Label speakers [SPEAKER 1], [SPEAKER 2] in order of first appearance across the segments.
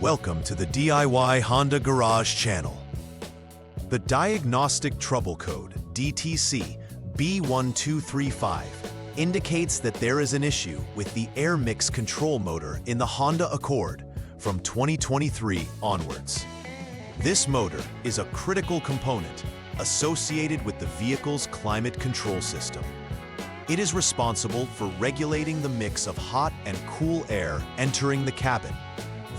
[SPEAKER 1] Welcome to the DIY Honda Garage channel. The Diagnostic Trouble Code, DTC B1235, indicates that there is an issue with the air mix control motor in the Honda Accord from 2023 onwards. This motor is a critical component associated with the vehicle's climate control system. It is responsible for regulating the mix of hot and cool air entering the cabin,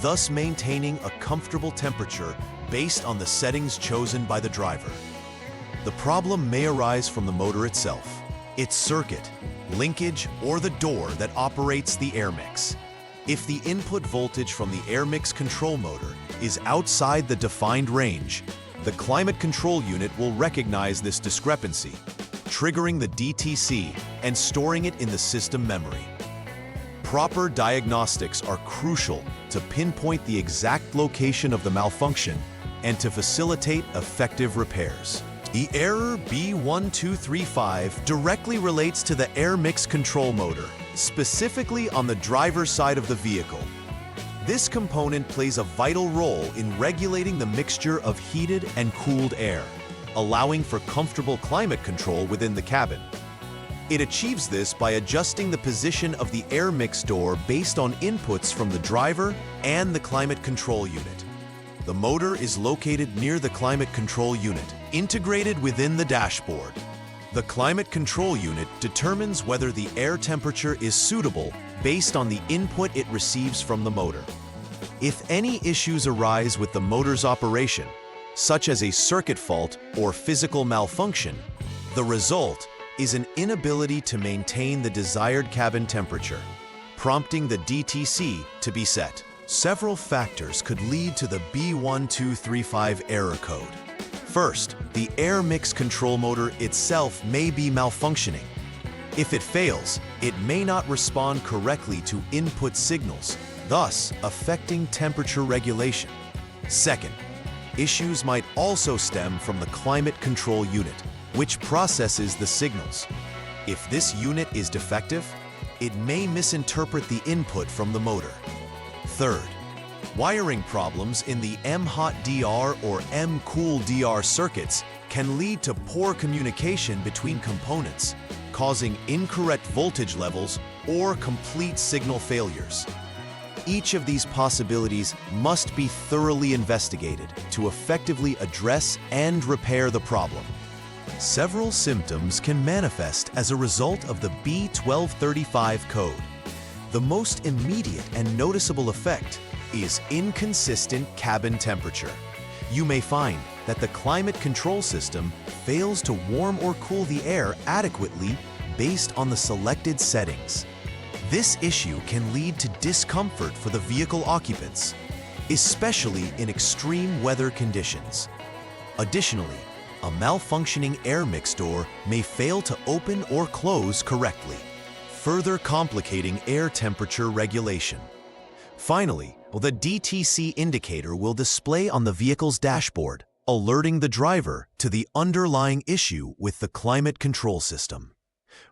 [SPEAKER 1] thus maintaining a comfortable temperature based on the settings chosen by the driver. The problem may arise from the motor itself, its circuit, linkage, or the door that operates the air mix. If the input voltage from the air mix control motor is outside the defined range, the climate control unit will recognize this discrepancy, triggering the DTC and storing it in the system memory. Proper diagnostics are crucial to pinpoint the exact location of the malfunction and to facilitate effective repairs. The error B1235 directly relates to the air mix control motor, specifically on the driver's side of the vehicle. This component plays a vital role in regulating the mixture of heated and cooled air, allowing for comfortable climate control within the cabin. It achieves this by adjusting the position of the air mix door based on inputs from the driver and the climate control unit. The motor is located near the climate control unit, integrated within the dashboard. The climate control unit determines whether the air temperature is suitable based on the input it receives from the motor. If any issues arise with the motor's operation, such as a circuit fault or physical malfunction, the result is an inability to maintain the desired cabin temperature, prompting the DTC to be set. Several factors could lead to the B1235 error code. First, the air mix control motor itself may be malfunctioning. If it fails, it may not respond correctly to input signals, thus affecting temperature regulation. Second, issues might also stem from the climate control unit, which processes the signals. If this unit is defective, it may misinterpret the input from the motor. Third, wiring problems in the M-Hot DR or M-Cool DR circuits can lead to poor communication between components, causing incorrect voltage levels or complete signal failures. Each of these possibilities must be thoroughly investigated to effectively address and repair the problem. Several symptoms can manifest as a result of the B1235 code. The most immediate and noticeable effect is inconsistent cabin temperature. You may find that the climate control system fails to warm or cool the air adequately based on the selected settings. This issue can lead to discomfort for the vehicle occupants, especially in extreme weather conditions. Additionally, a malfunctioning air mix door may fail to open or close correctly, further complicating air temperature regulation. Finally, the DTC indicator will display on the vehicle's dashboard, alerting the driver to the underlying issue with the climate control system.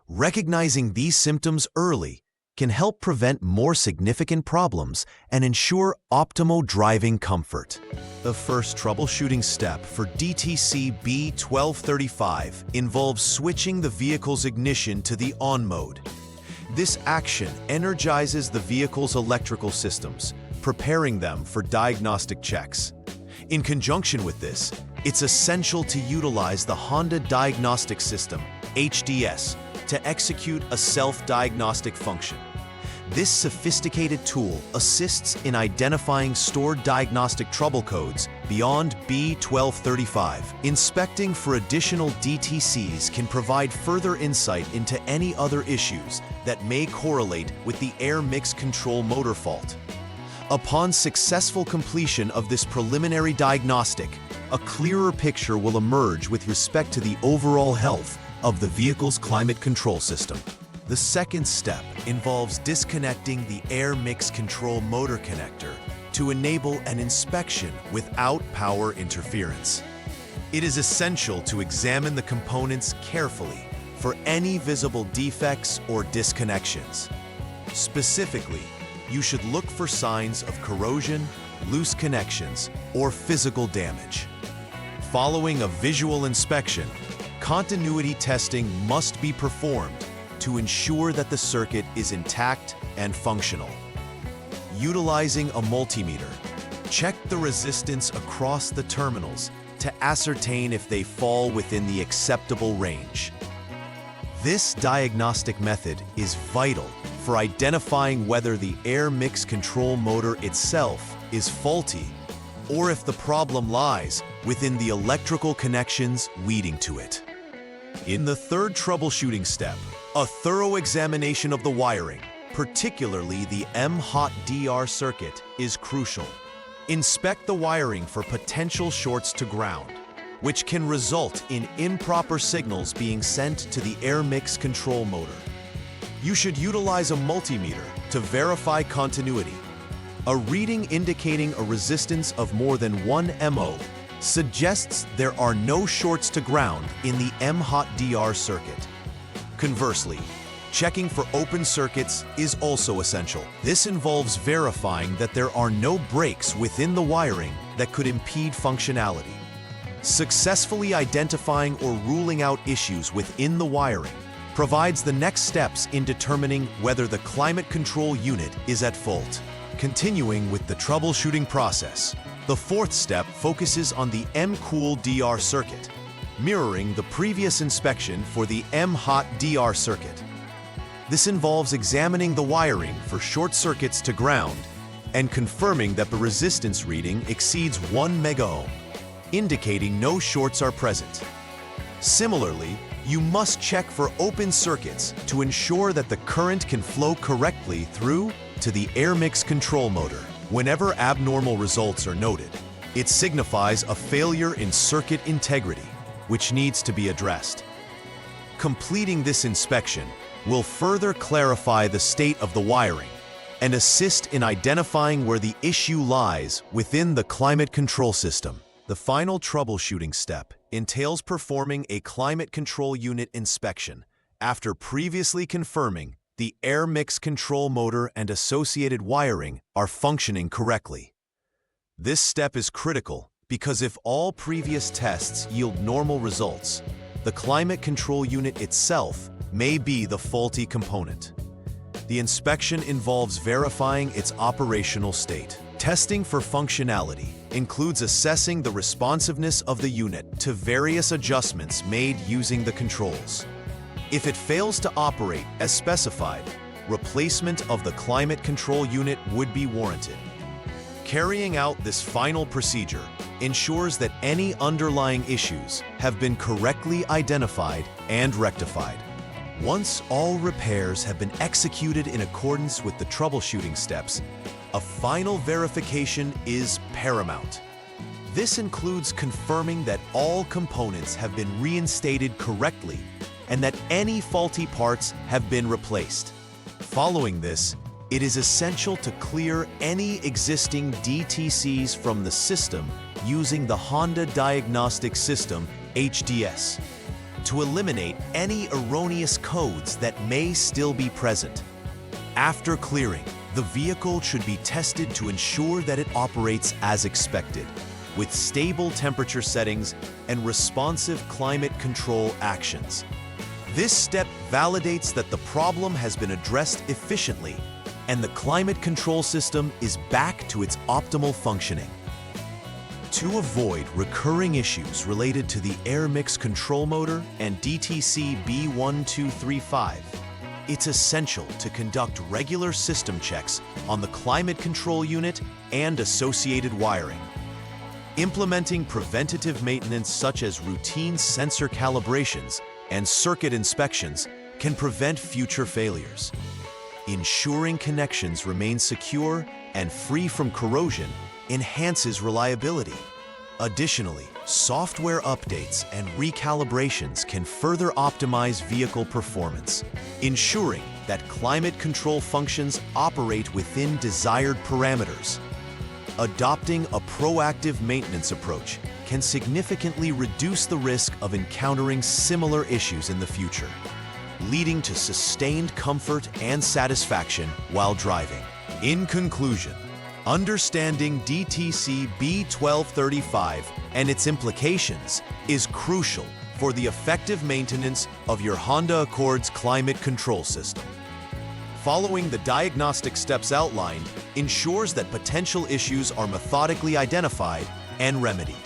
[SPEAKER 1] Recognizing these symptoms early can help prevent more significant problems and ensure optimal driving comfort. The first troubleshooting step for DTC B1235 involves switching the vehicle's ignition to the on mode. This action energizes the vehicle's electrical systems, preparing them for diagnostic checks. In conjunction with this, it's essential to utilize the Honda Diagnostic System, HDS, to execute a self-diagnostic function. This sophisticated tool assists in identifying stored diagnostic trouble codes beyond B1235. Inspecting for additional DTCs can provide further insight into any other issues that may correlate with the air mix control motor fault. Upon successful completion of this preliminary diagnostic, a clearer picture will emerge with respect to the overall health of the vehicle's climate control system. The second step involves disconnecting the air mix control motor connector to enable an inspection without power interference. It is essential to examine the components carefully for any visible defects or disconnections. Specifically, you should look for signs of corrosion, loose connections, or physical damage. Following a visual inspection, continuity testing must be performed to ensure that the circuit is intact and functional. Utilizing a multimeter, check the resistance across the terminals to ascertain if they fall within the acceptable range. This diagnostic method is vital for identifying whether the air mix control motor itself is faulty or if the problem lies within the electrical connections leading to it. In the third troubleshooting step, a thorough examination of the wiring, particularly the MHOT-DR circuit, is crucial. Inspect the wiring for potential shorts to ground, which can result in improper signals being sent to the air mix control motor. You should utilize a multimeter to verify continuity. A reading indicating a resistance of more than 1 mho suggests there are no shorts to ground in the MHOT-DR circuit. Conversely, checking for open circuits is also essential. This involves verifying that there are no breaks within the wiring that could impede functionality. Successfully identifying or ruling out issues within the wiring provides the next steps in determining whether the climate control unit is at fault. Continuing with the troubleshooting process, the fourth step focuses on the MCool-DR circuit, mirroring the previous inspection for the MHOT-DR circuit. This involves examining the wiring for short circuits to ground and confirming that the resistance reading exceeds 1 megaohm, indicating no shorts are present. Similarly, you must check for open circuits to ensure that the current can flow correctly through to the air mix control motor. Whenever abnormal results are noted, it signifies a failure in circuit integrity, which needs to be addressed. Completing this inspection will further clarify the state of the wiring and assist in identifying where the issue lies within the climate control system. The final troubleshooting step entails performing a climate control unit inspection after previously confirming the air mix control motor and associated wiring are functioning correctly. This step is critical because if all previous tests yield normal results, the climate control unit itself may be the faulty component. The inspection involves verifying its operational state. Testing for functionality includes assessing the responsiveness of the unit to various adjustments made using the controls. If it fails to operate as specified, replacement of the climate control unit would be warranted. Carrying out this final procedure ensures that any underlying issues have been correctly identified and rectified. Once all repairs have been executed in accordance with the troubleshooting steps, a final verification is paramount. This includes confirming that all components have been reinstated correctly and that any faulty parts have been replaced. Following this, it is essential to clear any existing DTCs from the system using the Honda Diagnostic System, HDS, to eliminate any erroneous codes that may still be present. After clearing, the vehicle should be tested to ensure that it operates as expected, with stable temperature settings and responsive climate control actions. This step validates that the problem has been addressed efficiently and the climate control system is back to its optimal functioning. To avoid recurring issues related to the air mix control motor and DTC B1235, it's essential to conduct regular system checks on the climate control unit and associated wiring. Implementing preventative maintenance such as routine sensor calibrations and circuit inspections can prevent future failures. Ensuring connections remain secure and free from corrosion enhances reliability. Additionally, software updates and recalibrations can further optimize vehicle performance, ensuring that climate control functions operate within desired parameters. Adopting a proactive maintenance approach can significantly reduce the risk of encountering similar issues in the future, leading to sustained comfort and satisfaction while driving. In conclusion, Understanding DTC B1235 and its implications is crucial for the effective maintenance of your Honda Accord's climate control system. Following the diagnostic steps outlined ensures that potential issues are methodically identified and remedied.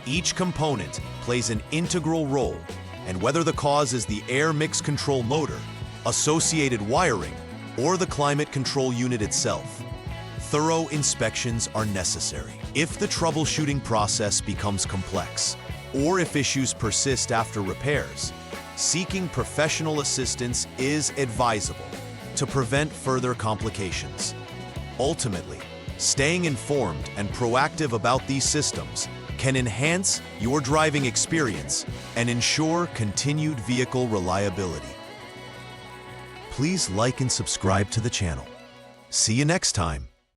[SPEAKER 1] Each component plays an integral role, and whether the cause is the air mix control motor, associated wiring, or the climate control unit itself, thorough inspections are necessary. If the troubleshooting process becomes complex, or if issues persist after repairs, seeking professional assistance is advisable to prevent further complications. Ultimately, staying informed and proactive about these systems can enhance your driving experience and ensure continued vehicle reliability. Please like and subscribe to the channel. See you next time.